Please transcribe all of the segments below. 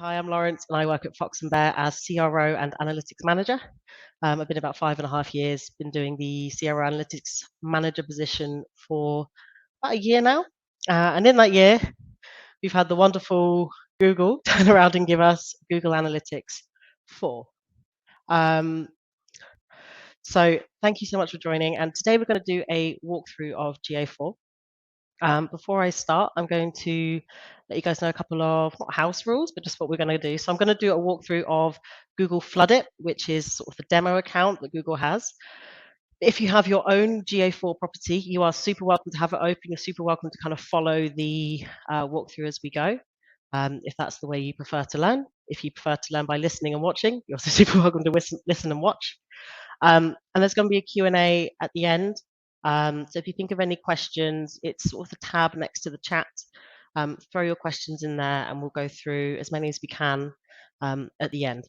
Hi, I'm Lawrence, and I work at Fox&Bear as CRO and Analytics Manager. I've been about 5.5 years, been doing the CRO Analytics Manager position for about a year now. And in that year, we've had the wonderful Google turn around and give us Google Analytics 4. So thank you so much for joining. And today we're going to do a walkthrough of GA4. Before I start, I'm going to let you guys know a couple of, not house rules, but just what we're going to do. So I'm going to do a walkthrough of Google Flood It, which is sort of the demo account that Google has. If you have your own GA4 property, you are super welcome to have it open. You're super welcome to kind of follow the walkthrough as we go, if that's the way you prefer to learn. If you prefer to learn by listening and watching, you're also super welcome to listen and watch. And there's going to be a Q&A at the end. So if you think of any questions, it's sort of the tab next to the chat. Throw your questions in there and we'll go through as many as we can at the end.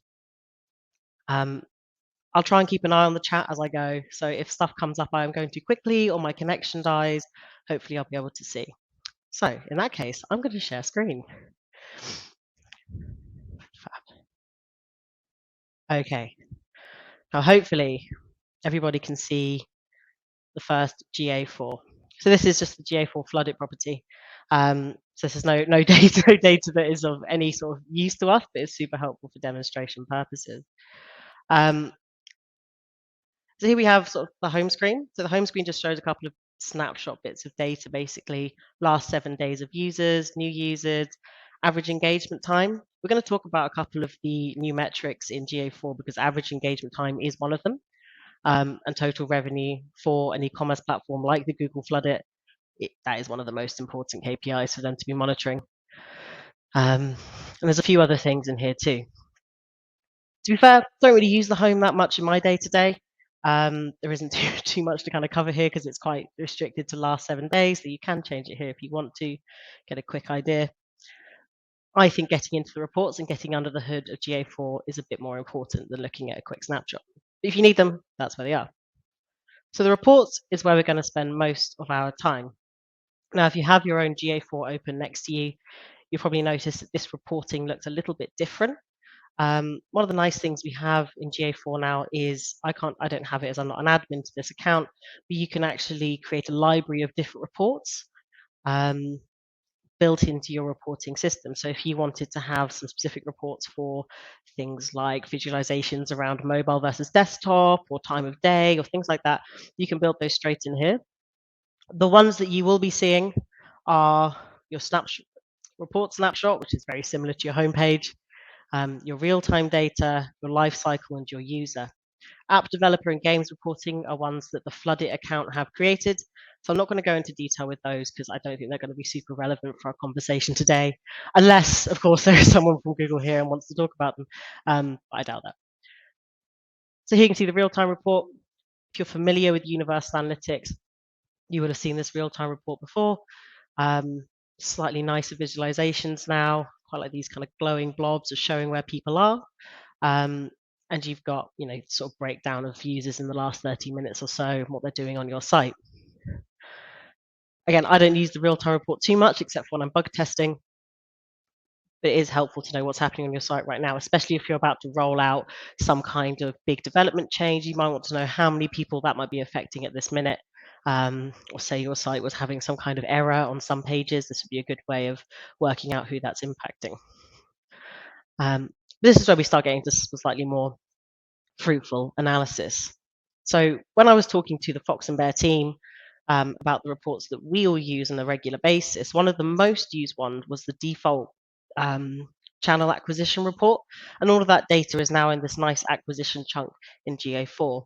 I'll try and keep an eye on the chat as I go. So if stuff comes up I'm going too quickly or my connection dies, hopefully I'll be able to see. So in that case, I'm going to share screen. Okay. Now hopefully everybody can see the first GA4. So this is just the GA4 Flood It property. So this is no data that is of any sort of use to us, but it's super helpful for demonstration purposes. So here we have sort of the home screen. So the home screen just shows a couple of snapshot bits of data, basically last 7 days of users, new users, average engagement time. We're going to talk about a couple of the new metrics in GA4 because average engagement time is one of them. And total revenue for an e-commerce platform like the Google Flood It, that is one of the most important KPIs for them to be monitoring. And there's a few other things in here too. To be fair, don't really use the home that much in my day-to-day. There isn't too much to kind of cover here because it's quite restricted to last 7 days, so you can change it here if you want to get a quick idea. I think getting into the reports and getting under the hood of GA4 is a bit more important than looking at a quick snapshot. But if you need them, that's where they are. So the reports is where we're going to spend most of our time. Now, if you have your own GA4 open next to you, you'll probably notice that this reporting looks a little bit different. One of the nice things we have in GA4 now is I don't have it as I'm not an admin to this account, but you can actually create a library of different reports built into your reporting system. So if you wanted to have some specific reports for things like visualizations around mobile versus desktop or time of day or things like that, you can build those straight in here. The ones that you will be seeing are your snapshot, report snapshot, which is very similar to your homepage, your real-time data, your life cycle, and your user. App developer and games reporting are ones that the Flood It account have created. So I'm not going to go into detail with those because I don't think they're going to be super relevant for our conversation today, unless, of course, there is someone from Google here and wants to talk about them. But I doubt that. So here you can see the real-time report. If you're familiar with Universal Analytics, you would have seen this real-time report before. Slightly nicer visualizations now, quite like these kind of glowing blobs of showing where people are. And you've got, sort of breakdown of users in the last 30 minutes or so and what they're doing on your site. Again, I don't use the real-time report too much except for when I'm bug testing. But it is helpful to know what's happening on your site right now, especially if you're about to roll out some kind of big development change. You might want to know how many people that might be affecting at this minute. Or say your site was having some kind of error on some pages. This would be a good way of working out who that's impacting. This is where we start getting to slightly more fruitful analysis. So when I was talking to the Fox&Bear team about the reports that we all use on a regular basis, one of the most used ones was the default channel acquisition report. And all of that data is now in this nice acquisition chunk in GA4.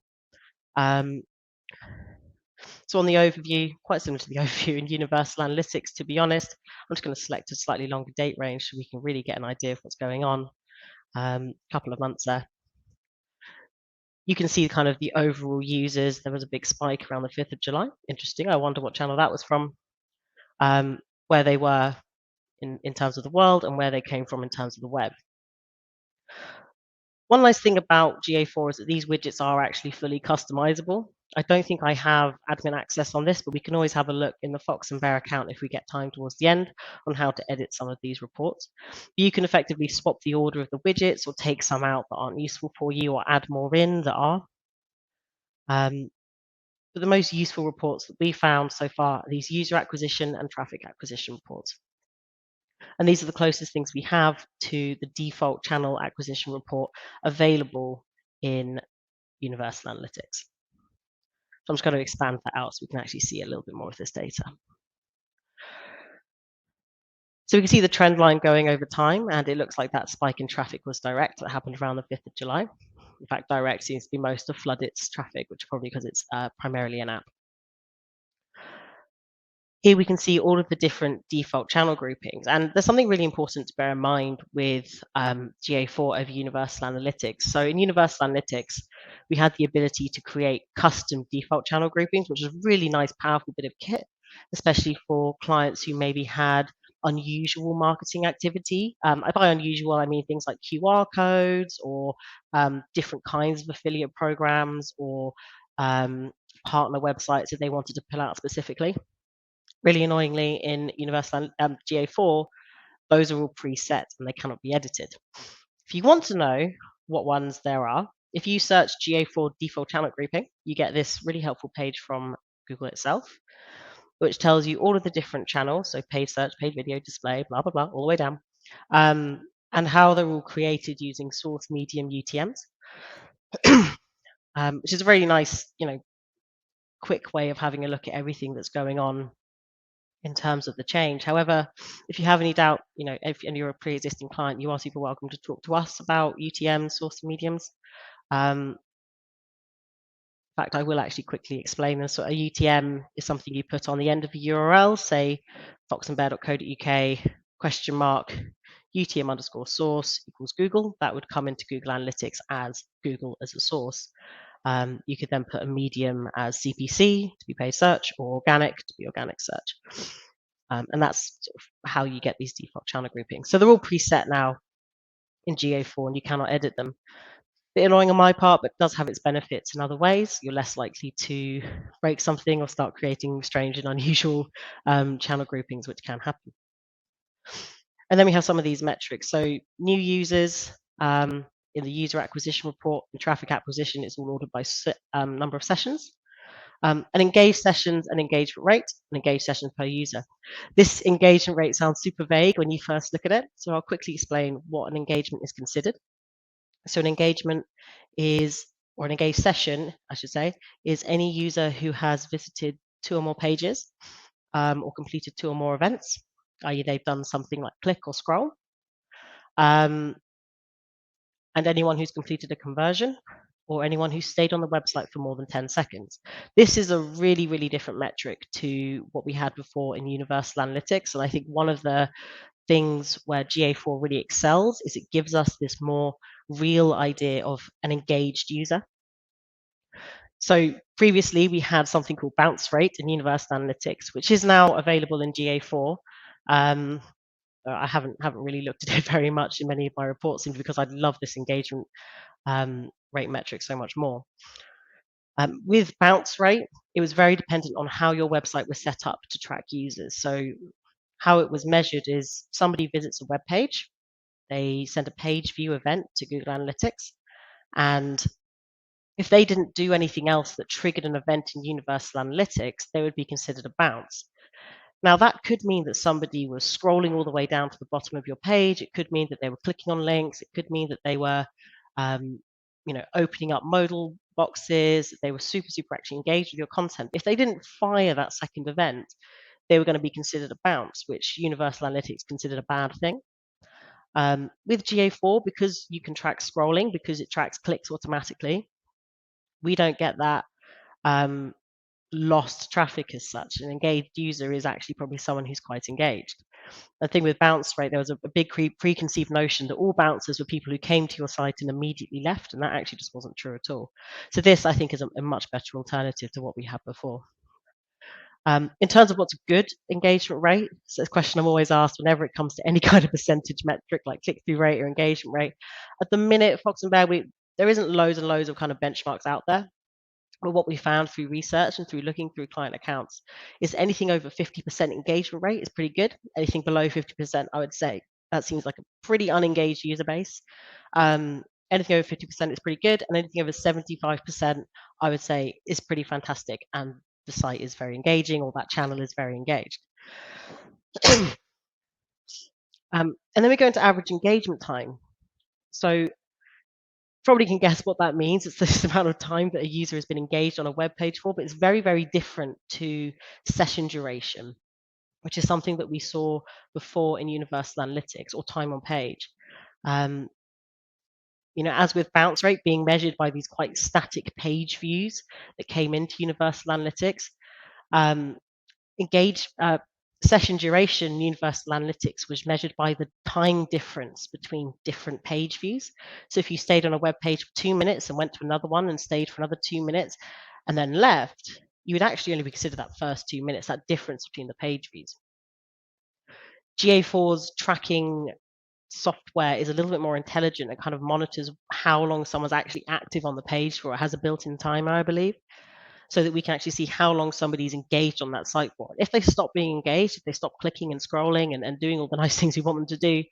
So on the overview, quite similar to the overview in Universal Analytics, to be honest, I'm just going to select a slightly longer date range so we can really get an idea of what's going on. A couple of months there. You can see kind of the overall users. There was a big spike around the 5th of July. Interesting. I wonder what channel that was from, where they were in terms of the world and where they came from in terms of the web. One nice thing about GA4 is that these widgets are actually fully customizable. I don't think I have admin access on this, but we can always have a look in the Fox&Bear account if we get time towards the end on how to edit some of these reports. You can effectively swap the order of the widgets or take some out that aren't useful for you or add more in that are. But the most useful reports that we found so far are these user acquisition and traffic acquisition reports. And these are the closest things we have to the default channel acquisition report available in Universal Analytics. So I'm just going to expand that out so we can actually see a little bit more of this data. So we can see the trend line going over time, and it looks like that spike in traffic was direct. That happened around the 5th of July. In fact, direct seems to be most of Floodit's traffic, which is probably because it's primarily an app. Here we can see all of the different default channel groupings. And there's something really important to bear in mind with GA4 over Universal Analytics. So in Universal Analytics, we had the ability to create custom default channel groupings, which is a really nice, powerful bit of kit, especially for clients who maybe had unusual marketing activity. By unusual, I mean things like QR codes or different kinds of affiliate programs or partner websites that they wanted to pull out specifically. Really annoyingly, in Universal GA4, those are all preset and they cannot be edited. If you want to know what ones there are, if you search GA4 default channel grouping, you get this really helpful page from Google itself, which tells you all of the different channels, so paid search, paid video, display, blah, blah, blah, all the way down, and how they're all created using source medium UTMs, which is a very nice, quick way of having a look at everything that's going on in terms of the change. However, if you have any doubt, if you're a pre-existing client, you are super welcome to talk to us about UTM source mediums. In fact, I will actually quickly explain this. So a UTM is something you put on the end of a URL, say foxandbear.co.uk $UTM_source equals Google. That would come into Google Analytics as Google as a source. You could then put a medium as CPC to be paid search or organic to be organic search. And that's sort of how you get these default channel groupings. So they're all preset now in GA4 and you cannot edit them. A bit annoying on my part, but does have its benefits in other ways. You're less likely to break something or start creating strange and unusual channel groupings, which can happen. And then we have some of these metrics. So new users, in the user acquisition report and traffic acquisition, it's all ordered by number of sessions. And engaged sessions and engagement rate and engaged sessions per user. This engagement rate sounds super vague when you first look at it. So I'll quickly explain what an engagement is considered. So an engagement is, or an engaged session, I should say, is any user who has visited 2 or more pages or completed 2 or more events, i.e. they've done something like click or scroll. And anyone who's completed a conversion or anyone who stayed on the website for more than 10 seconds. This is a really, really different metric to what we had before in Universal Analytics. And I think one of the things where GA4 really excels is it gives us this more real idea of an engaged user. So previously we had something called bounce rate in Universal Analytics, which is now available in GA4. I haven't really looked at it very much in many of my reports simply because I love this engagement rate metric so much more. With bounce rate, it was very dependent on how your website was set up to track users. So how it was measured is somebody visits a web page, they send a page view event to Google Analytics, and if they didn't do anything else that triggered an event in Universal Analytics, they would be considered a bounce. Now, that could mean that somebody was scrolling all the way down to the bottom of your page. It could mean that they were clicking on links. It could mean that they were, opening up modal boxes. They were super, super actually engaged with your content. If they didn't fire that second event, they were going to be considered a bounce, which Universal Analytics considered a bad thing. With GA4, because you can track scrolling, because it tracks clicks automatically, we don't get that lost traffic as such. An engaged user is actually probably someone who's quite engaged. The thing with bounce rate, there was a big preconceived notion that all bouncers were people who came to your site and immediately left, and that actually just wasn't true at all. So this, I think, is a much better alternative to what we had before. In terms of what's a good engagement rate, so it's a question I'm always asked whenever it comes to any kind of percentage metric like click-through rate or engagement rate. At the minute, Fox&Bear, there isn't loads and loads of kind of benchmarks out there. But what we found through research and through looking through client accounts is anything over 50% engagement rate is pretty good. Anything below 50%, I would say that seems like a pretty unengaged user base. Anything over 50% is pretty good, and anything over 75%, I would say, is pretty fantastic. And the site is very engaging, or that channel is very engaged. And then we go into average engagement time. So probably can guess what that means. It's this amount of time that a user has been engaged on a web page for, but it's very, very different to session duration, which is something that we saw before in Universal Analytics or time on page. As with bounce rate being measured by these quite static page views that came into Universal Analytics, session duration Universal Analytics was measured by the time difference between different page views. So if you stayed on a web page for 2 minutes and went to another one and stayed for another 2 minutes and then left, you would actually only consider that first 2 minutes, that difference between the page views. GA4's tracking software is a little bit more intelligent and kind of monitors how long someone's actually active on the page for. It has a built-in timer, I believe, so that we can actually see how long somebody's engaged on that site for. If they stop being engaged, if they stop clicking and scrolling and doing all the nice things we want them to do,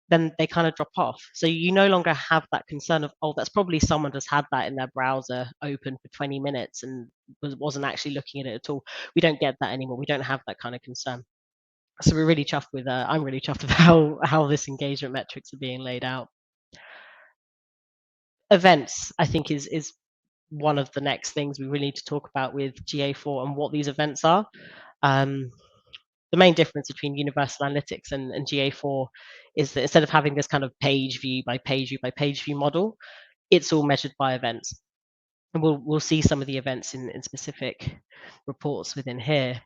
then they kind of drop off. So you no longer have that concern of, oh, that's probably someone just had that in their browser open for 20 minutes and wasn't actually looking at it at all. We don't get that anymore. We don't have that kind of concern. So we're really chuffed with, I'm really chuffed with how this engagement metrics are being laid out. Events, I think, is one of the next things we really need to talk about with GA4 and what these events are. The main difference between Universal Analytics and GA4 is that instead of having this kind of page view by page view by page view model, it's all measured by events. And we'll see some of the events in specific reports within here.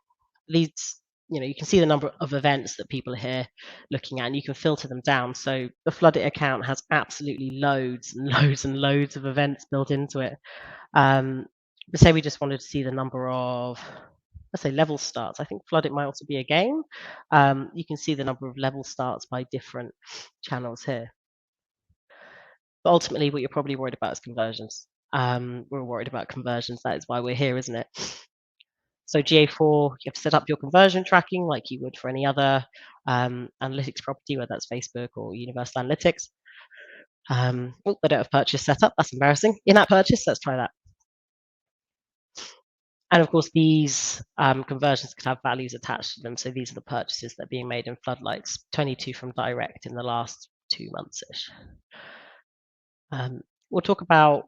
These, you can see the number of events that people are here looking at, and you can filter them down. So the Floodit account has absolutely loads and loads and loads of events built into it. But say we just wanted to see the number of, let's say, level starts. I think Floodit might also be a game. You can see the number of level starts by different channels here. But ultimately, what you're probably worried about is conversions. We're worried about conversions. That is why we're here, isn't it? So GA4, you have to set up your conversion tracking like you would for any other analytics property, whether that's Facebook or Universal Analytics. Oh, they don't have purchase set up. That's embarrassing. In-app purchase, let's try that. And of course, these conversions could have values attached to them. So these are the purchases that are being made in floodlights, 22 from direct in the last 2 months-ish. We'll talk about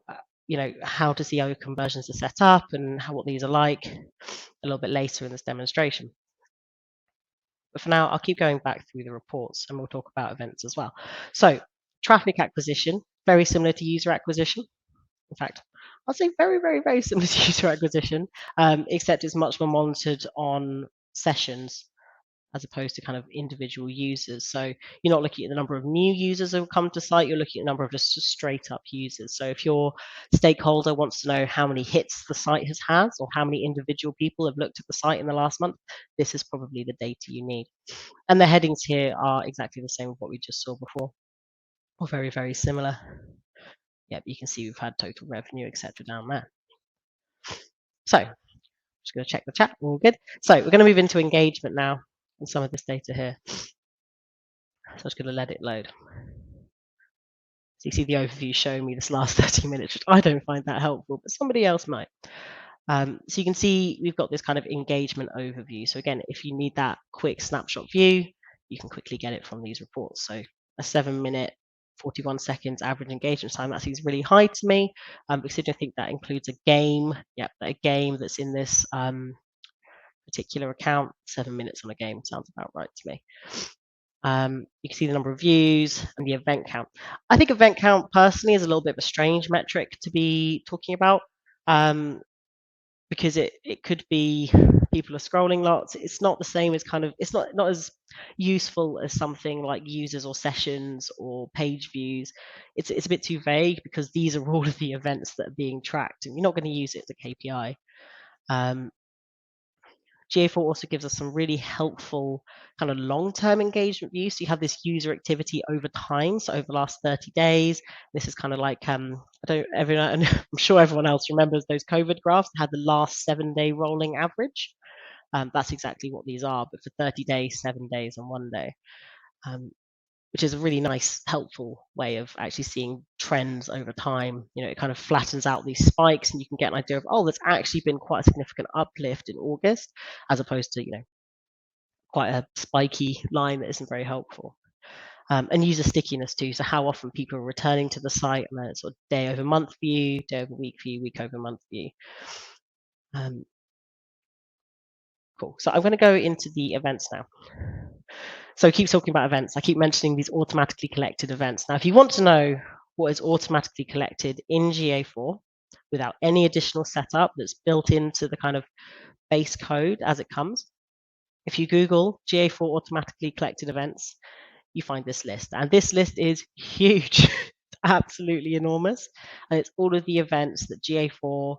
how to see how your conversions are set up and what these are like a little bit later in this demonstration. But for now, I'll keep going back through the reports and we'll talk about events as well. So traffic acquisition, very similar to user acquisition. In fact, I'll say very, very, very similar to user acquisition, except it's much more monitored on sessions as opposed to kind of individual users. So you're not looking at the number of new users who come to site, you're looking at the number of just straight up users. So if your stakeholder wants to know how many hits the site has had or how many individual people have looked at the site in the last month, this is probably the data you need. And the headings here are exactly the same as what we just saw before, or very, very similar. Yep, you can see we've had total revenue, etc. down there. So just going to check the chat, all good. So we're going to move into engagement now and some of this data here. So I'm just going to let it load. So you see the overview showing me this last 30 minutes, which I don't find that helpful, but somebody else might. So you can see we've got this kind of engagement overview. So again, if you need that quick snapshot view, you can quickly get it from these reports. So a 7-minute, 41 seconds average engagement time, that seems really high to me, because I don't think that includes a game. Yep, a game that's in this particular account. 7 minutes on a game sounds about right to me. You can see the number of views and the event count. I think event count personally is a little bit of a strange metric to be talking about, because it could be people are scrolling lots. It's not the same as it's not as useful as something like users or sessions or page views. It's a bit too vague because these are all of the events that are being tracked and you're not going to use it as a KPI. GA4 also gives us some really helpful kind of long-term engagement views. So you have this user activity over time. So over the last 30 days, this is kind of like, I'm sure everyone else remembers those COVID graphs that had the last 7-day rolling average. That's exactly what these are, but for 30 days, 7 days, and 1 day. Which is a really nice, helpful way of actually seeing trends over time. It kind of flattens out these spikes, and you can get an idea of, oh, there's actually been quite a significant uplift in August, as opposed to, quite a spiky line that isn't very helpful. And user stickiness too. So how often people are returning to the site, and then it's sort of day over month view, day over week view, week over month view. Cool. So I'm going to go into the events now. So keep talking about events. I keep mentioning these automatically collected events. Now, if you want to know what is automatically collected in GA4 without any additional setup that's built into the kind of base code as it comes, if you Google GA4 automatically collected events, you find this list. And this list is huge, absolutely enormous. And it's all of the events that GA4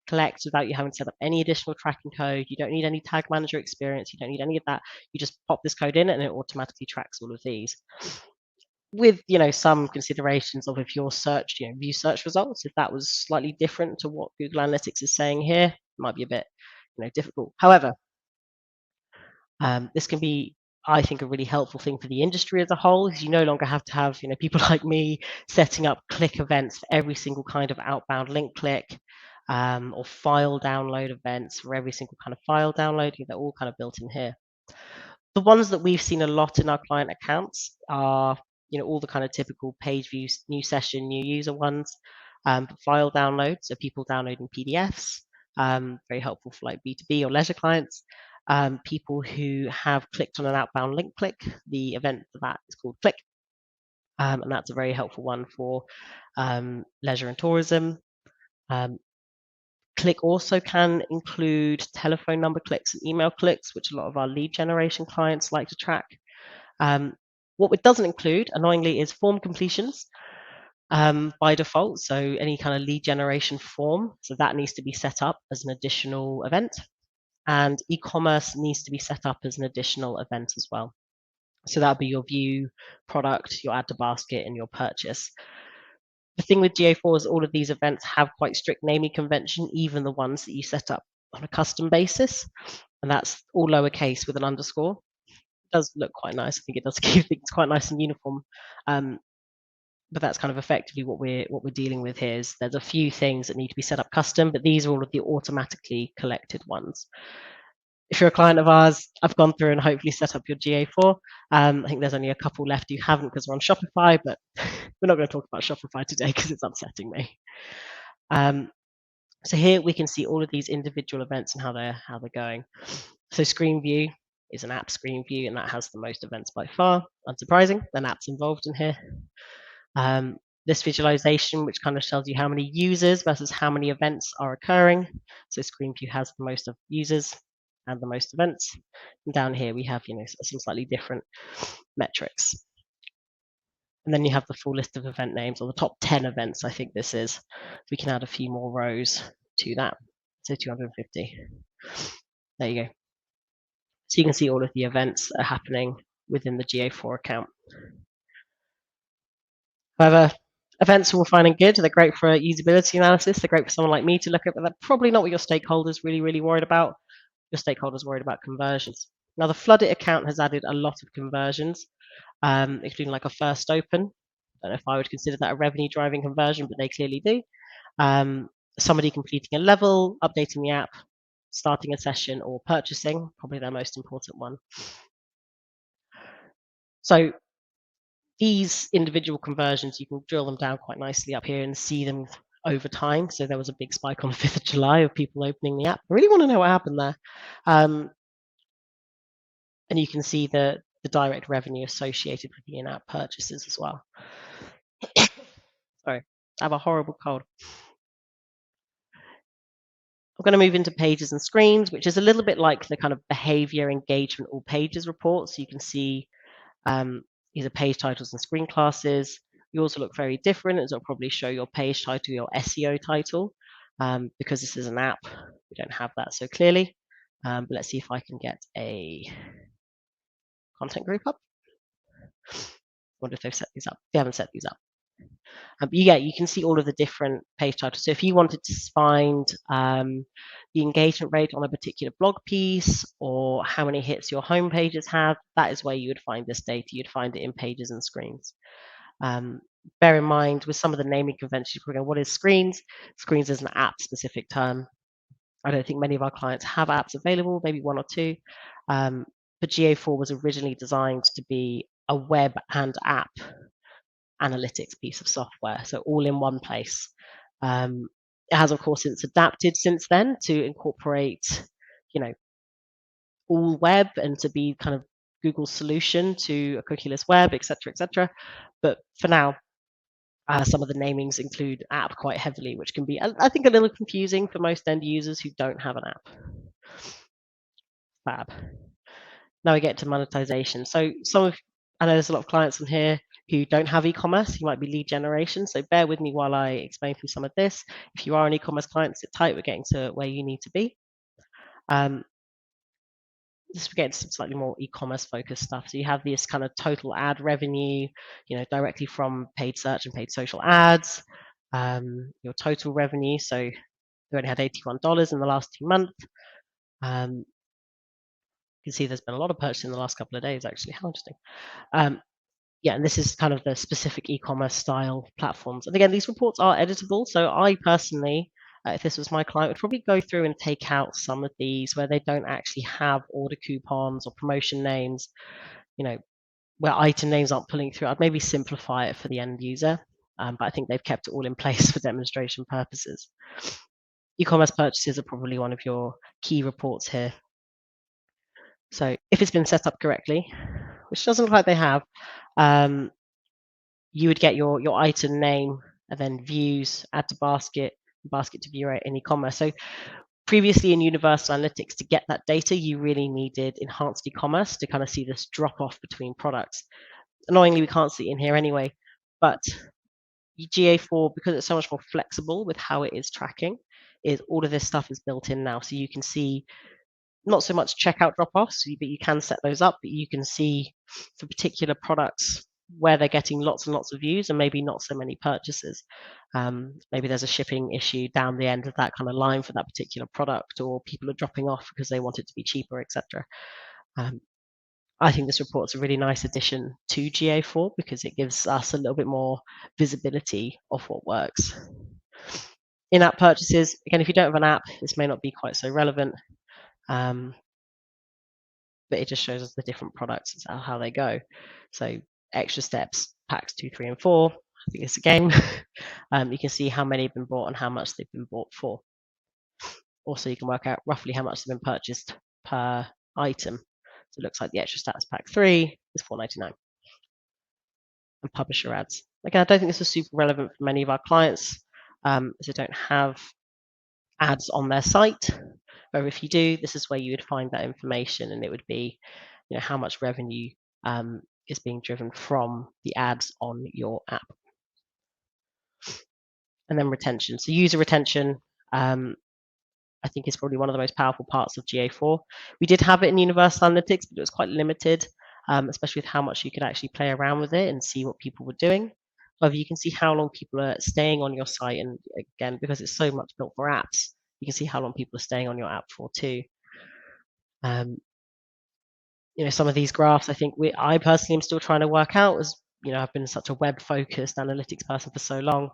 collects without you having to set up any additional tracking code. You don't need any tag manager experience. You don't need any of that. You just pop this code in and it automatically tracks all of these. With some considerations of if your search, view search results, if that was slightly different to what Google Analytics is saying here, it might be a bit difficult. However, this can be, I think, a really helpful thing for the industry as a whole, is you no longer have to have people like me setting up click events for every single kind of outbound link click, or file download events for every single kind of file download. They're all kind of built in here. The ones that we've seen a lot in our client accounts are all the kind of typical page views, new session, new user ones, file downloads, so people downloading PDFs, very helpful for like B2B or leisure clients. People who have clicked on an outbound link click, the event for that is called click, and that's a very helpful one for leisure and tourism. Click also can include telephone number clicks and email clicks, which a lot of our lead generation clients like to track. What it doesn't include, annoyingly, is form completions by default. So any kind of lead generation form, so that needs to be set up as an additional event. And e-commerce needs to be set up as an additional event as well. So that'll be your view, product, your add to basket, and your purchase. The thing with GA4 is all of these events have quite strict naming convention, even the ones that you set up on a custom basis. And that's all lowercase with an underscore. It does look quite nice. I think it does keep things quite nice and uniform. But that's kind of effectively what we're dealing with here. Is there's a few things that need to be set up custom, but these are all of the automatically collected ones. If you're a client of ours, I've gone through and hopefully set up your GA4. I think there's only a couple left you haven't because we're on Shopify, but we're not going to talk about Shopify today because it's upsetting me. So here we can see all of these individual events and how they're going. So screen view is an app screen view, and that has the most events by far. Unsurprising, an app's involved in here. This visualization, which kind of tells you how many users versus how many events are occurring. So screen view has the most of users and the most events. And down here we have some slightly different metrics. And then you have the full list of event names, or the top 10 events, I think this is. We can add a few more rows to that. So 250. There you go. So you can see all of the events that are happening within the GA4 account. However, events are all fine and good. They're great for usability analysis. They're great for someone like me to look at, but they're probably not what your stakeholders really worried about. Your stakeholders worried about conversions. Now, the Floodit account has added a lot of conversions, including like a first open. I don't know if I would consider that a revenue driving conversion, but they clearly do. Somebody completing a level, updating the app, starting a session, or purchasing, probably their most important one. So these individual conversions, you can drill them down quite nicely up here and see them over time. So there was a big spike on the 5th of July of people opening the app. I really want to know what happened there. And you can see the direct revenue associated with the in-app purchases as well. Sorry, I have a horrible cold. I'm going to move into pages and screens, which is a little bit like the kind of behavior engagement all pages report. So you can see these are page titles and screen classes. Yours will look very different, as it'll probably show your page title, your SEO title. Because this is an app, we don't have that so clearly. But let's see if I can get a content group up. I wonder if they've set these up. They haven't set these up. But yeah, you can see all of the different page titles. So if you wanted to find the engagement rate on a particular blog piece or how many hits your home pages have, that is where you would find this data. You'd find it in pages and screens. Bear in mind with some of the naming conventions, we're going, what is screens? Screens is an app-specific term. I don't think many of our clients have apps available, maybe one or two. But GA4 was originally designed to be a web and app analytics piece of software, so all in one place. It has, of course, since adapted since then to incorporate, all web and to be kind of Google's solution to a cookieless web, etc., etc. But for now, some of the namings include app quite heavily, which can be, I think, a little confusing for most end users who don't have an app. Fab. Now we get to monetization. So I know there's a lot of clients on here who don't have e-commerce. You might be lead generation. So bear with me while I explain through some of this. If you are an e-commerce client, sit tight. We're getting to where you need to be. Just we get into some slightly more e-commerce focused stuff. So you have this kind of total ad revenue, directly from paid search and paid social ads. Your total revenue. So we only had $81 in the last 2 months. You can see there's been a lot of purchase in the last couple of days, actually. How interesting. Yeah, and this is kind of the specific e-commerce style platforms. And again, these reports are editable. So I personally, if this was my client, would probably go through and take out some of these where they don't actually have order coupons or promotion names, where item names aren't pulling through. I'd maybe simplify it for the end user. But I think they've kept it all in place for demonstration purposes. E-commerce purchases are probably one of your key reports here. So if it's been set up correctly, which doesn't look like they have, you would get your item name and then views, add to basket, basket to view rate in e-commerce. So previously in Universal Analytics, to get that data, you really needed enhanced e-commerce to kind of see this drop off between products. Annoyingly, we can't see it in here anyway, but GA4, because it's so much more flexible with how it is tracking, is all of this stuff is built in now. So you can see not so much checkout drop-offs, but you can set those up, but you can see for particular products where they're getting lots and lots of views and maybe not so many purchases. Maybe there's a shipping issue down the end of that kind of line for that particular product, or people are dropping off because they want it to be cheaper, etc. I think this report's a really nice addition to GA4 because it gives us a little bit more visibility of what works. In-app purchases, again, if you don't have an app, this may not be quite so relevant. But it just shows us the different products and how they go. So extra steps, packs 2, 3, and 4. I think it's a game. You can see how many have been bought and how much they've been bought for. Also, you can work out roughly how much they've been purchased per item. So it looks like the extra stats pack 3 is $4.99. And publisher ads. Again, I don't think this is super relevant for many of our clients, as they don't have ads on their site. Or if you do, this is where you would find that information, and it would be, how much revenue is being driven from the ads on your app. And then retention. So user retention, I think is probably one of the most powerful parts of GA4. We did have it in Universal Analytics, but it was quite limited, especially with how much you could actually play around with it and see what people were doing. However, you can see how long people are staying on your site, and again, because it's so much built for apps, you can see how long people are staying on your app for too. Some of these graphs, I think I personally am still trying to work out, as I've been such a web-focused analytics person for so long.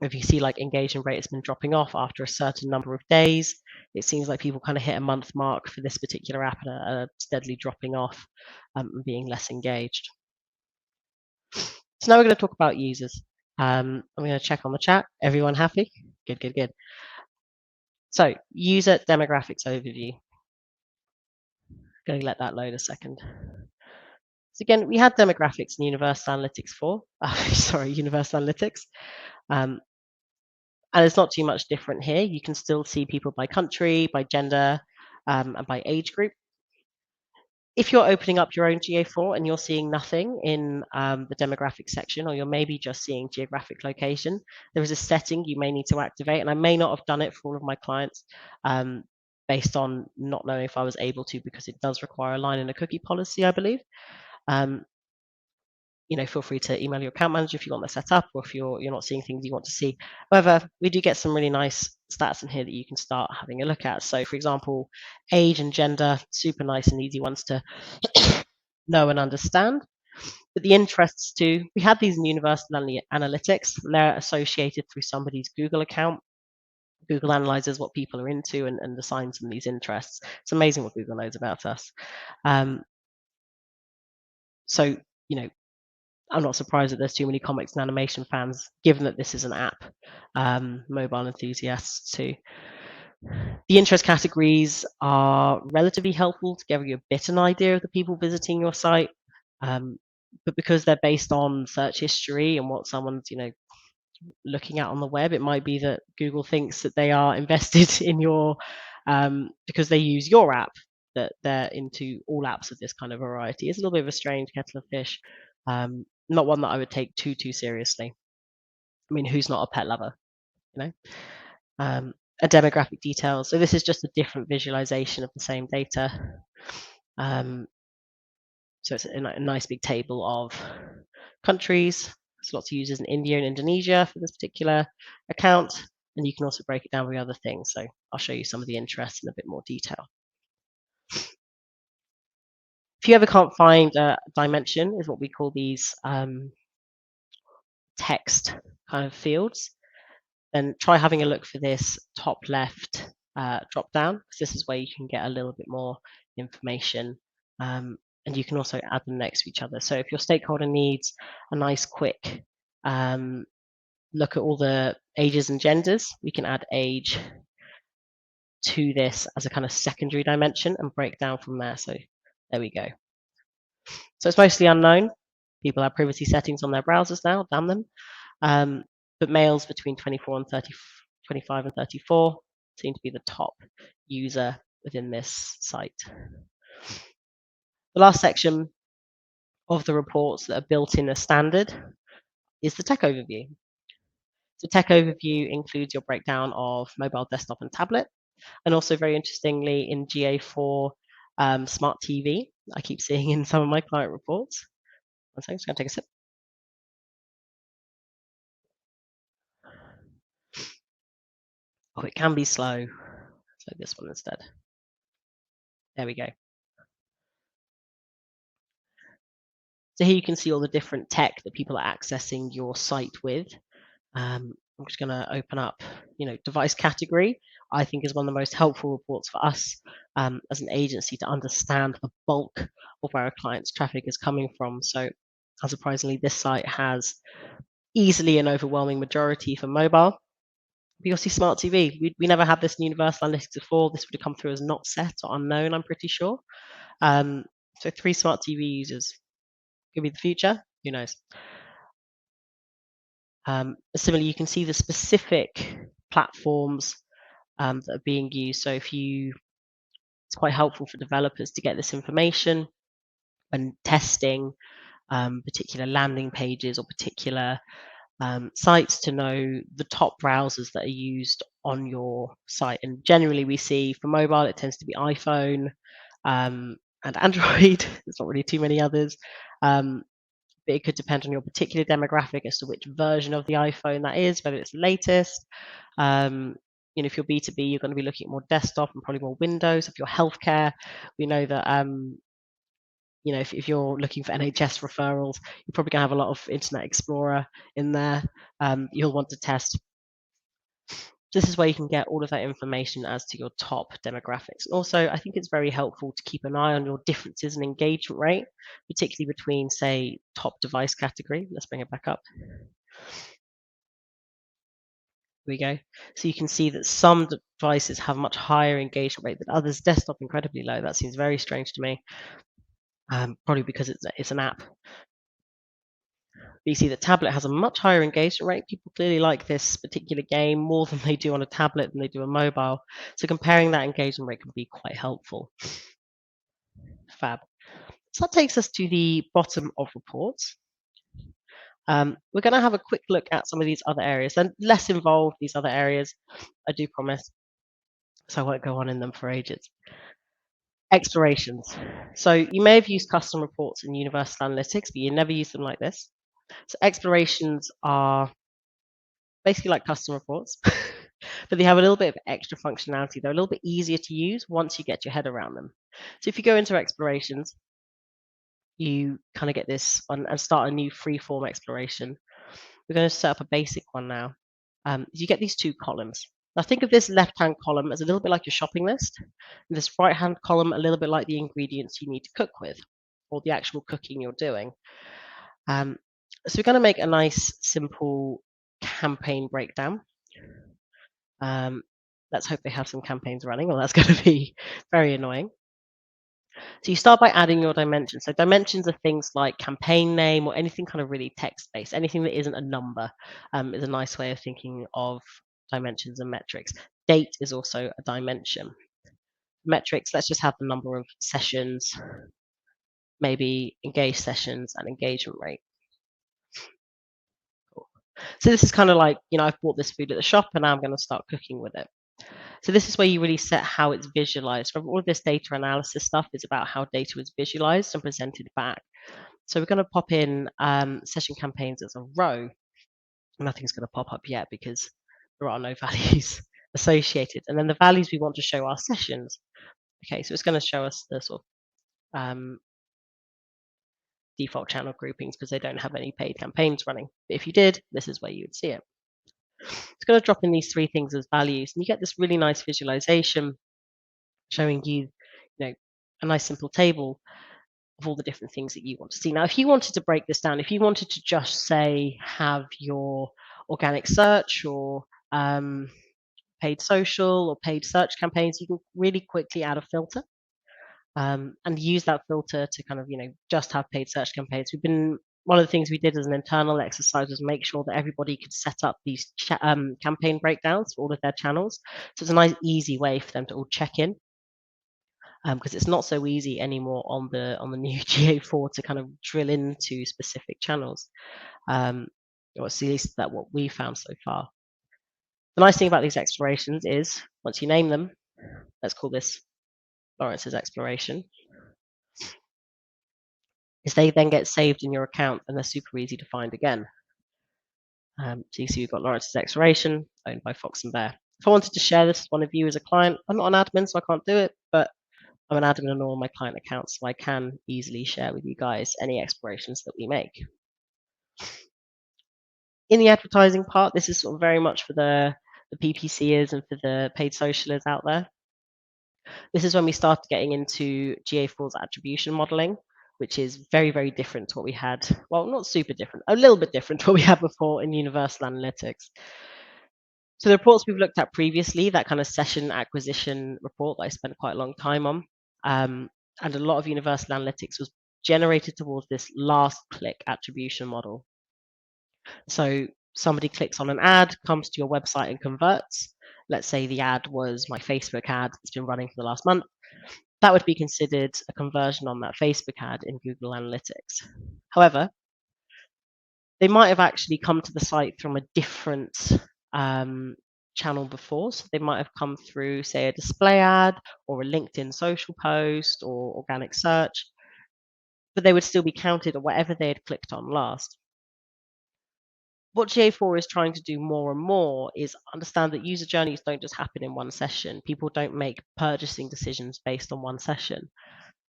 If you see like engagement rate has been dropping off after a certain number of days, it seems like people kind of hit a month mark for this particular app and are steadily dropping off and being less engaged. So now we're going to talk about users. I'm going to check on the chat. Everyone happy? Good, good, good. So user demographics overview. Going to let that load a second. So again, we had demographics in Universal Analytics 4. Universal Analytics. And it's not too much different here. You can still see people by country, by gender, and by age group. If you're opening up your own GA4 and you're seeing nothing in the demographic section, or you're maybe just seeing geographic location, there is a setting you may need to activate, and I may not have done it for all of my clients. based on not knowing if I was able to, because it does require a line in a cookie policy, I believe. Feel free to email your account manager if you want that set up, or if you're not seeing things you want to see. However, we do get some really nice stats in here that you can start having a look at. So, for example, age and gender, super nice and easy ones to know and understand. But the interests too, we had these in Universal Analytics. They're associated through somebody's Google account. Google analyzes what people are into and assigns them these interests. It's amazing what Google knows about us. So, I'm not surprised that there's too many comics and animation fans, given that this is an app, mobile enthusiasts too. The interest categories are relatively helpful to give you a bit an idea of the people visiting your site, but because they're based on search history and what someone's looking at on the web, it might be that Google thinks that they are invested in your because they use your app, that they're into all apps of this kind of variety. It's a little bit of a strange kettle of fish. Not one that I would take too seriously. I mean, who's not a pet lover, A demographic detail. So this is just a different visualization of the same data. So it's a nice big table of countries. There's lots of users in India and Indonesia for this particular account, and you can also break it down with other things. So I'll show you some of the interests in a bit more detail. If you ever can't find a dimension, is what we call these text kind of fields, then try having a look for this top left drop down, because this is where you can get a little bit more information, and you can also add them next to each other. So if your stakeholder needs a nice quick look at all the ages and genders, we can add age to this as a kind of secondary dimension and break down from there. So there we go. So it's mostly unknown. People have privacy settings on their browsers now, damn them. But males between 25 and 34 seem to be the top user within this site. The last section of the reports that are built in as standard is the tech overview. So tech overview includes your breakdown of mobile, desktop, and tablet, and also very interestingly in GA4 Smart TV. I keep seeing in some of my client reports. One second, just going to take a sip. Oh, it can be slow. So this one instead. There we go. So here you can see all the different tech that people are accessing your site with. I'm just going to open up, device category. I think is one of the most helpful reports for us as an agency to understand the bulk of where our clients' traffic is coming from. So, unsurprisingly, this site has easily an overwhelming majority for mobile. But you'll see smart TV. We never had this in Universal Analytics before. This would have come through as not set or unknown, I'm pretty sure. So 3 smart TV users. Could be the future. Who knows? Similarly, you can see the specific platforms that are being used. So it's quite helpful for developers to get this information when testing particular landing pages or particular sites, to know the top browsers that are used on your site. And generally we see for mobile, it tends to be iPhone and Android. There's not really too many others. But it could depend on your particular demographic as to which version of the iPhone that is, whether it's the latest. If you're B2B, you're going to be looking at more desktop and probably more Windows. If you're healthcare, we know that if you're looking for NHS referrals, you're probably going to have a lot of Internet Explorer in there. You'll want to test. This is where you can get all of that information as to your top demographics. And also, I think it's very helpful to keep an eye on your differences in engagement rate, particularly between, say, top device category. Let's bring it back up. Here we go. So you can see that some devices have much higher engagement rate than others. Desktop incredibly low. That seems very strange to me. Probably because it's an app. But you see that tablet has a much higher engagement rate. People clearly like this particular game more than they do on a tablet than they do a mobile. So comparing that engagement rate can be quite helpful. Fab. So that takes us to the bottom of reports. We're going to have a quick look at some of these other areas. They're less involved, these other areas, I do promise. so I won't go on in them for ages. Explorations. So you may have used custom reports in Universal Analytics, but you never use them like this. So explorations are basically like custom reports, but they have a little bit of extra functionality. They're a little bit easier to use once you get your head around them. So if you go into explorations, you kind of get this one and start a new free-form exploration. We're going to set up a basic one now. You get these two columns. Now think of this left-hand column as a little bit like your shopping list, and this right-hand column a little bit like the ingredients you need to cook with, or the actual cooking you're doing. So we're going to make a nice, simple campaign breakdown. Let's hope they have some campaigns running, or that's going to be very annoying. So you start by adding your dimensions. So dimensions are things like campaign name or anything kind of really text-based. Anything that isn't a number is a nice way of thinking of dimensions and metrics. Date is also a dimension. Metrics, let's just have the number of sessions, maybe engaged sessions and engagement rate. Cool. So this is kind of like, I've bought this food at the shop and now I'm going to start cooking with it. So this is where you really set how it's visualized. From all of this data analysis stuff is about how data is visualized and presented back. So we're going to pop in session campaigns as a row. Nothing's going to pop up yet because there are no values associated. And then the values we want to show are sessions. Okay, so it's going to show us the sort of default channel groupings because they don't have any paid campaigns running. But if you did, this is where you would see it. It's going to drop in these three things as values, and you get this really nice visualization showing you, a nice simple table of all the different things that you want to see. Now, if you wanted to break this down, if you wanted to just say have your organic search or paid social or paid search campaigns, you can really quickly add a filter and use that filter to kind of, just have paid search campaigns. One of the things we did as an internal exercise was make sure that everybody could set up these campaign breakdowns for all of their channels. So it's a nice, easy way for them to all check in. Because it's not so easy anymore on the new GA4 to kind of drill into specific channels. Or at least that's what we found so far. The nice thing about these explorations is once you name them, let's call this Lawrence's exploration, is they then get saved in your account and they're super easy to find again. So you see we've got Lawrence's exploration owned by Fox&Bear. If I wanted to share this with one of you as a client, I'm not an admin, so I can't do it, but I'm an admin on all my client accounts, so I can easily share with you guys any explorations that we make. In the advertising part, this is sort of very much for the PPCers and for the paid socialers out there. This is when we start getting into GA4's attribution modeling, which is very, very different to what we had. Well, not super different, a little bit different to what we had before in Universal Analytics. So the reports we've looked at previously, that kind of session acquisition report that I spent quite a long time on, and a lot of Universal Analytics was generated towards this last click attribution model. So somebody clicks on an ad, comes to your website and converts. Let's say the ad was my Facebook ad that's been running for the last month. That would be considered a conversion on that Facebook ad in Google Analytics. However, they might have actually come to the site from a different channel before. So they might have come through, say, a display ad or a LinkedIn social post or organic search, but they would still be counted on whatever they had clicked on last. What GA4 is trying to do more and more is understand that user journeys don't just happen in one session. People don't make purchasing decisions based on one session.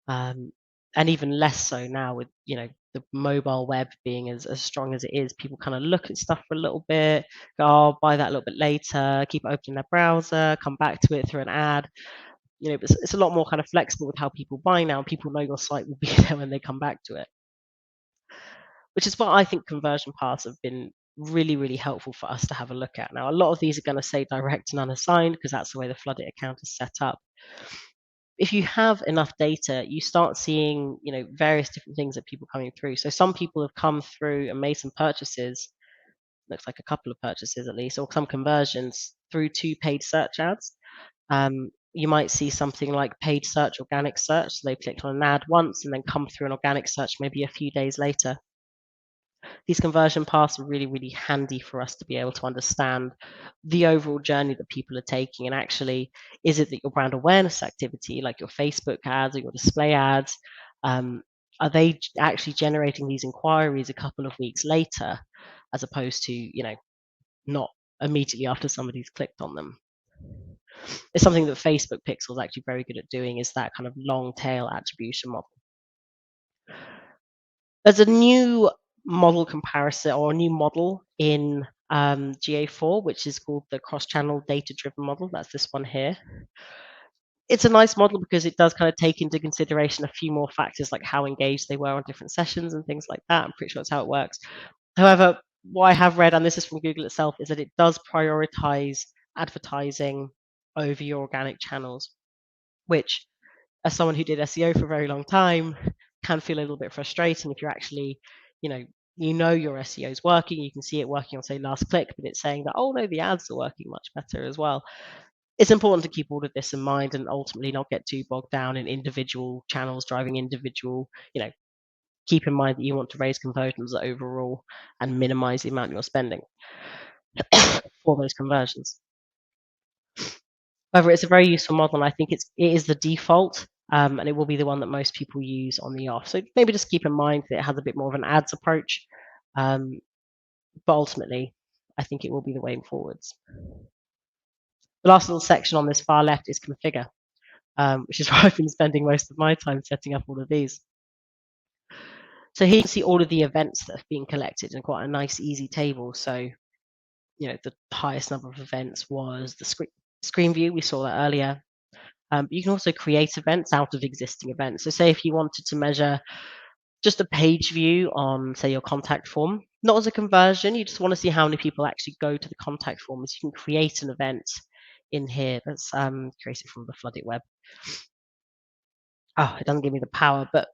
And even less so now with, the mobile web being as strong as it is. People kind of look at stuff for a little bit, go, I'll buy that a little bit later, keep opening their browser, come back to it through an ad. It's a lot more kind of flexible with how people buy now. People know your site will be there when they come back to it. Which is what I think conversion paths have been really, really helpful for us to have a look at. Now, a lot of these are going to say direct and unassigned because that's the way the Floodit account is set up. If you have enough data, you start seeing, various different things that people coming through. So some people have come through and made some purchases, looks like a couple of purchases at least, or some conversions through 2 paid search ads. You might see something like paid search, organic search. So they clicked on an ad once and then come through an organic search maybe a few days later. These conversion paths are really, really handy for us to be able to understand the overall journey that people are taking. And actually, is it that your brand awareness activity, like your Facebook ads or your display ads, are they actually generating these inquiries a couple of weeks later, as opposed to, not immediately after somebody's clicked on them? It's something that Facebook Pixel is actually very good at doing, is that kind of long tail attribution model. There's a new model comparison, or a new model in GA4, which is called the cross-channel data-driven model. That's this one here. It's a nice model because it does kind of take into consideration a few more factors, like how engaged they were on different sessions and things like that. I'm pretty sure that's how it works. However, what I have read, and this is from Google itself, is that it does prioritize advertising over your organic channels, which, as someone who did SEO for a very long time, can feel a little bit frustrating if you're actually, your SEO is working, you can see it working on, say, last click, but it's saying that, oh no, the ads are working much better as well. It's important to keep all of this in mind and ultimately not get too bogged down in individual channels driving individual, keep in mind that you want to raise conversions overall and minimize the amount you're spending for those conversions. However, it's a very useful model, and I think it is the default, and it will be the one that most people use on the off. So maybe just keep in mind that it has a bit more of an ads approach, but ultimately, I think it will be the way forwards. The last little section on this far left is configure, which is where I've been spending most of my time setting up all of these. So here you can see all of the events that have been collected in quite a nice, easy table. So, the highest number of events was the screen view. We saw that earlier. You can also create events out of existing events. So say if you wanted to measure just a page view on, say, your contact form, not as a conversion, you just want to see how many people actually go to the contact forms. You can create an event in here that's created from the flooded web. Oh, it doesn't give me the power, but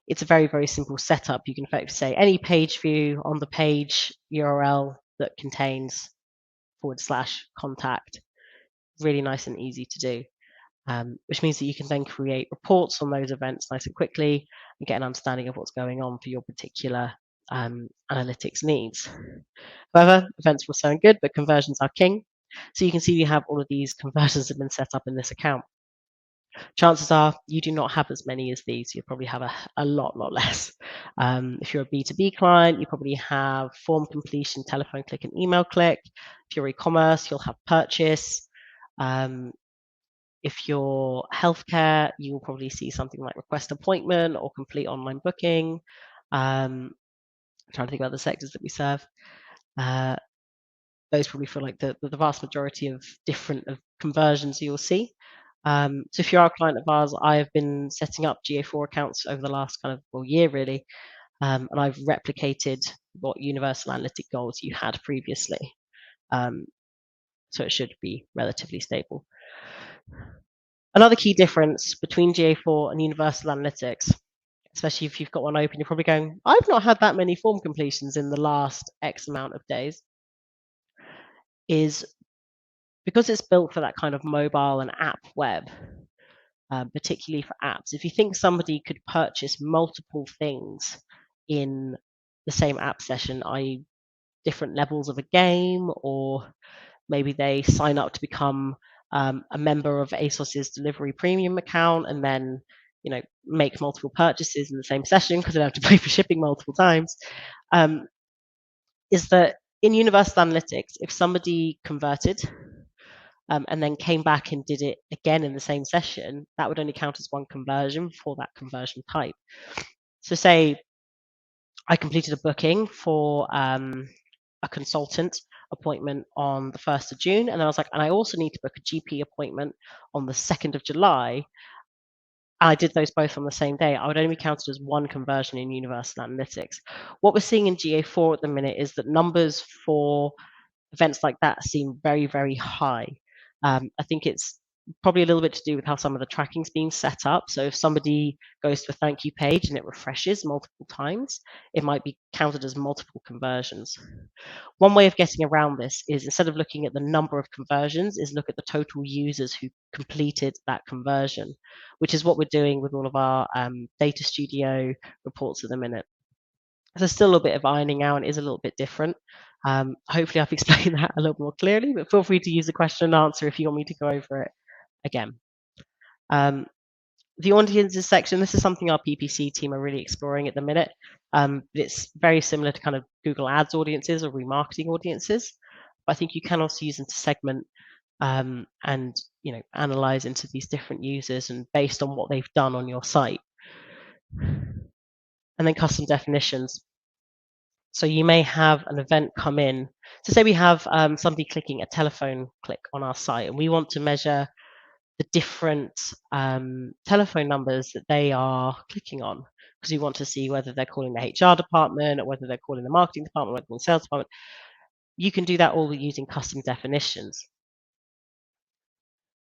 it's a very, very simple setup. You can effectively say any page view on the page URL that contains /contact. Really nice and easy to do. Which means that you can then create reports on those events nice and quickly and get an understanding of what's going on for your particular analytics needs. However, events will sound good, but conversions are king. So you can see we have all of these conversions have been set up in this account. Chances are you do not have as many as these. You probably have a lot less. If you're a B2B client, you probably have form completion, telephone click, and email click. If you're e-commerce, you'll have purchase. If you're healthcare, you will probably see something like request appointment or complete online booking. I'm trying to think about the sectors that we serve. Those probably feel like the vast majority of different conversions you'll see. So if you are a client of ours, I have been setting up GA4 accounts over the last year really, and I've replicated what universal analytic goals you had previously. So it should be relatively stable. Another key difference between GA4 and Universal Analytics, especially if you've got one open, you're probably going, I've not had that many form completions in the last X amount of days, is because it's built for that kind of mobile and app web, particularly for apps. If you think somebody could purchase multiple things in the same app session, i.e. different levels of a game, or maybe they sign up to become a member of ASOS's delivery premium account and then make multiple purchases in the same session because they don't have to pay for shipping multiple times, is that in Universal Analytics, if somebody converted and then came back and did it again in the same session, that would only count as one conversion for that conversion type. So say I completed a booking for a consultant appointment on the 1st of June. And then I was like, and I also need to book a GP appointment on the 2nd of July. I did those both on the same day. I would only be counted as one conversion in Universal Analytics. What we're seeing in GA4 at the minute is that numbers for events like that seem very, very high. I think it's probably a little bit to do with how some of the tracking's being set up. So if somebody goes to a thank you page and it refreshes multiple times, it might be counted as multiple conversions. One way of getting around this is, instead of looking at the number of conversions, is look at the total users who completed that conversion, which is what we're doing with all of our Data Studio reports at the minute. There's still a little bit of ironing out and it is a little bit different. Hopefully I've explained that a little more clearly, but feel free to use the question and answer if you want me to go over it again. The audiences section, this is something our PPC team are really exploring at the minute. It's very similar to kind of Google Ads audiences or remarketing audiences. But I think you can also use them to segment and analyze into these different users and based on what they've done on your site. And then custom definitions. So you may have an event come in. So say we have somebody clicking a telephone click on our site, and we want to measure the different telephone numbers that they are clicking on, because we want to see whether they're calling the HR department or whether they're calling the marketing department, whether they're calling the sales department. You can do that all using custom definitions.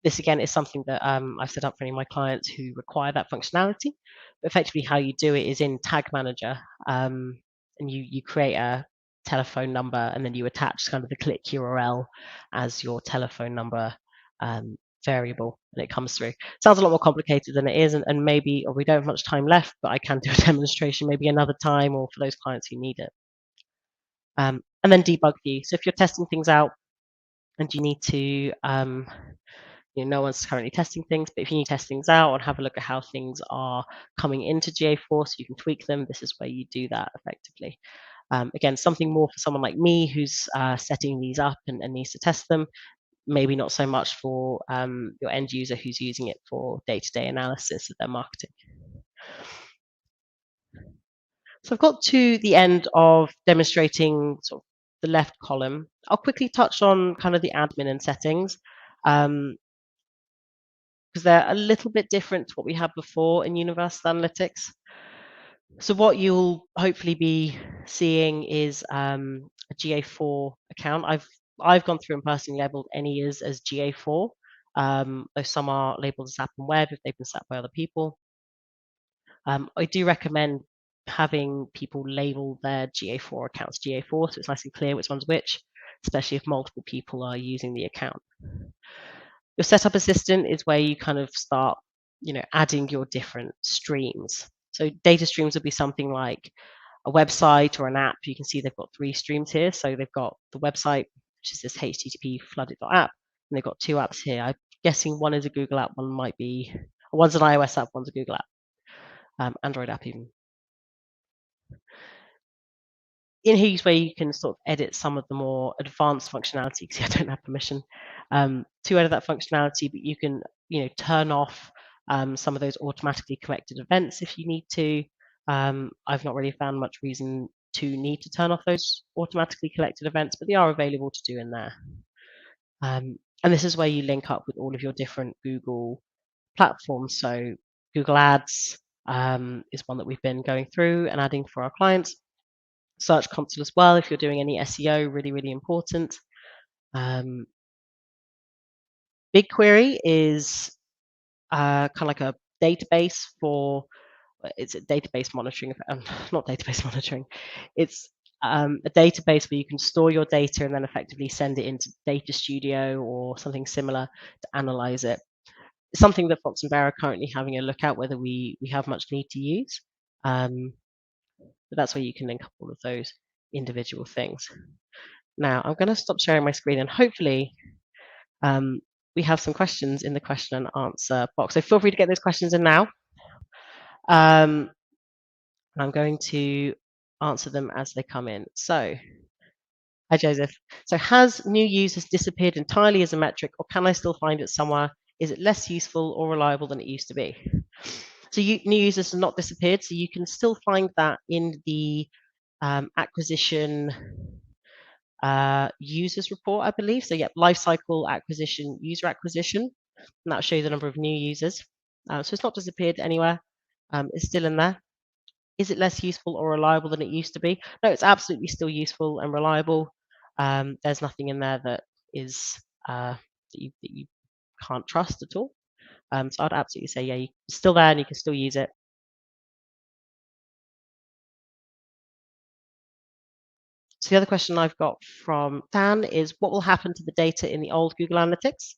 This again is something that I've set up for any of my clients who require that functionality. But effectively, how you do it is in Tag Manager, and you create a telephone number, and then you attach kind of the click URL as your telephone number variable, and it comes through. Sounds a lot more complicated than it is, and maybe, or we don't have much time left, but I can do a demonstration maybe another time, or for those clients who need it. And then debug view. So if you're testing things out and you need to no one's currently testing things, but if you need to test things out and have a look at how things are coming into GA4 so you can tweak them, this is where you do that effectively. Again, something more for someone like me who's setting these up and needs to test them, maybe not so much for your end user who's using it for day-to-day analysis of their marketing. So I've got to the end of demonstrating sort of the left column. I'll quickly touch on kind of the admin and settings, because they're a little bit different to what we had before in Universal Analytics. So what you'll hopefully be seeing is a GA4 account. I've gone through and personally labeled any as GA4, though some are labeled as app and web if they've been set by other people. I do recommend having people label their GA4 accounts GA4 so it's nice and clear which one's which, especially if multiple people are using the account. Your setup assistant is where you kind of start, adding your different streams. So data streams would be something like a website or an app. You can see they've got 3 streams here. So they've got the website, which is this http flooded.app, and they've got 2 apps here. I'm guessing one is a Google app, one's an iOS app, one's a Google app, Android app even. In here is where you can sort of edit some of the more advanced functionality, because I don't have permission to edit that functionality, but you can, turn off some of those automatically collected events if you need to. I've not really found much reason to need to turn off those automatically collected events, but they are available to do in there. And this is where you link up with all of your different Google platforms. So Google Ads is one that we've been going through and adding for our clients. Search Console as well, if you're doing any SEO, really, really important. BigQuery is kind of like a database for, it's a database monitoring, not database monitoring, it's a database where you can store your data and then effectively send it into Data Studio or something similar to analyze it. It's something that Fox&Bear are currently having a look at whether we have much need to use. But that's where you can link up all of those individual things. Now, I'm going to stop sharing my screen and hopefully we have some questions in the question and answer box. So feel free to get those questions in now. I'm going to answer them as they come in. So, hi Joseph. So has new users disappeared entirely as a metric, or can I still find it somewhere? Is it less useful or reliable than it used to be? So new users have not disappeared, so you can still find that in the acquisition users report, I believe. So yeah, lifecycle acquisition, user acquisition, and that'll show you the number of new users. So it's not disappeared anywhere. It's still in there. Is it less useful or reliable than it used to be? No, it's absolutely still useful and reliable. There's nothing in there that is that you can't trust at all. So I'd absolutely say, yeah, it's still there and you can still use it. So the other question I've got from Dan is, what will happen to the data in the old Google Analytics?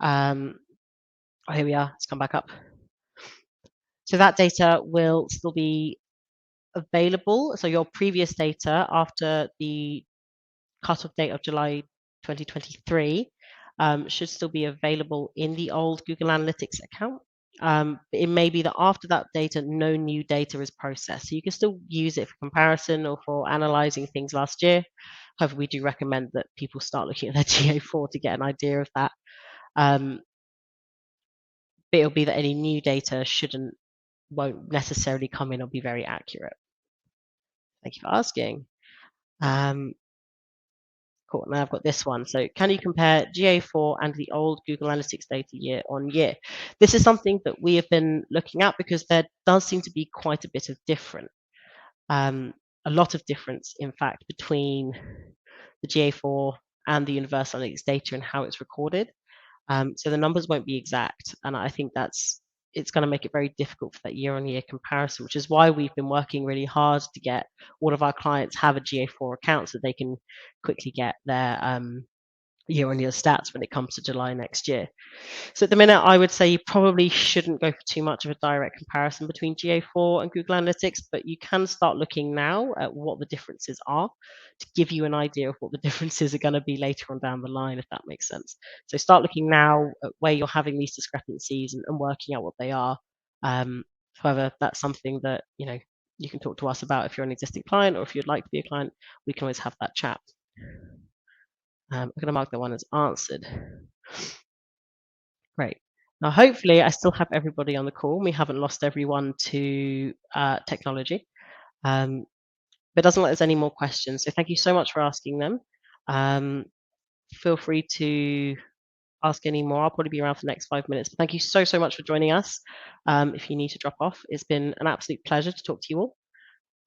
Here we are, let's come back up. So that data will still be available. So your previous data after the cutoff date of July 2023 should still be available in the old Google Analytics account. It may be that after that data, no new data is processed. So you can still use it for comparison or for analyzing things last year. However, we do recommend that people start looking at their GA4 to get an idea of that. But it'll be that any new data won't necessarily come in or be very accurate. Thank you for asking. Cool. Now I've got this one. So can you compare GA4 and the old Google Analytics data year on year? This is something that we have been looking at because there does seem to be quite a bit of difference. A lot of difference, in fact, between the GA4 and the Universal Analytics data and how it's recorded. So the numbers won't be exact. And I think it's going to make it very difficult for that year-on-year comparison, which is why we've been working really hard to get all of our clients have a GA4 account so they can quickly get their year-on-year stats when it comes to July next year. So at the minute, I would say you probably shouldn't go for too much of a direct comparison between GA4 and Google Analytics, but you can start looking now at what the differences are to give you an idea of what the differences are going to be later on down the line, if that makes sense. So start looking now at where you're having these discrepancies and working out what they are. However, that's something that, you can talk to us about if you're an existing client, or if you'd like to be a client, we can always have that chat. I'm going to mark that one as answered. Great. Now, hopefully, I still have everybody on the call. We haven't lost everyone to technology. But it doesn't look like there's any more questions. So thank you so much for asking them. Feel free to ask any more. I'll probably be around for the next 5 minutes. But thank you so, so much for joining us. If you need to drop off, it's been an absolute pleasure to talk to you all.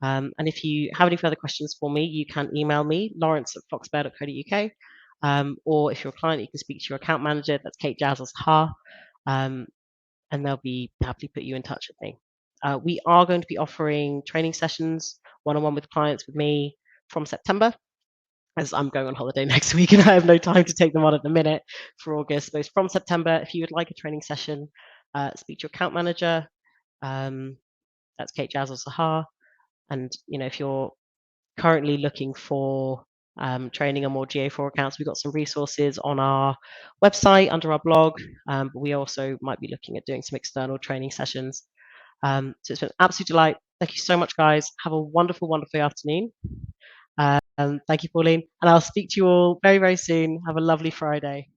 And if you have any further questions for me, you can email me, lawrence@fox&bear.co.uk. Or if you're a client, you can speak to your account manager. That's Kate Jazzles-Ha. And they'll be happy to put you in touch with me. We are going to be offering training sessions one-on-one with clients with me from September, as I'm going on holiday next week and I have no time to take them on at the minute for August. So from September, if you would like a training session, speak to your account manager. That's Kate Jazzles-Ha. And if you're currently looking for training on more GA4 accounts, we've got some resources on our website under our blog, but we also might be looking at doing some external training sessions. So it's been an absolute delight. Thank you so much, guys. Have a wonderful, wonderful afternoon. Thank you, Pauline. And I'll speak to you all very, very soon. Have a lovely Friday.